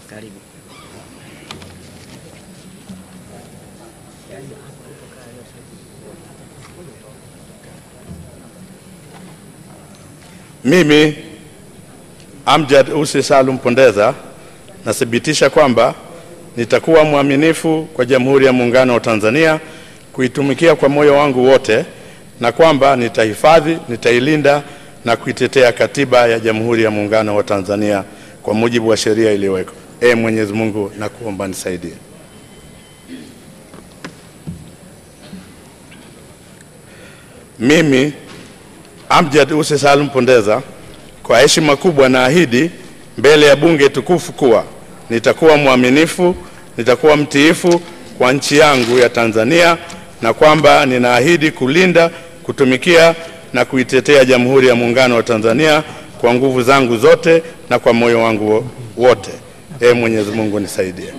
Karibu. Mimi Amjad Ussi Salum Pondeza nathibitisha kwamba nitakuwa mwaminifu kwa Jamhuri ya Muungano wa Tanzania, kuitumikia kwa moyo wangu wote, na kwamba nitahifadhi, nitailinda na kuitetea Katiba ya Jamhuri ya Muungano wa Tanzania kwa mujibu wa sheria iliyowekwa. Mwenyezi Mungu nakuomba nisaidie. Mimi Amjad Ussi Salum Pondeza kwa heshima kubwa naahidi mbele ya bunge tukufu kuwa nitakuwa mwaminifu, nitakuwa mtiifu kwa nchi yangu ya Tanzania, na kwamba ninaahidi kulinda, kutumikia na kuitetea Jamhuri ya Muungano wa Tanzania kwa nguvu zangu zote na kwa moyo wangu wote. Mwenyezi Mungu nisaidie.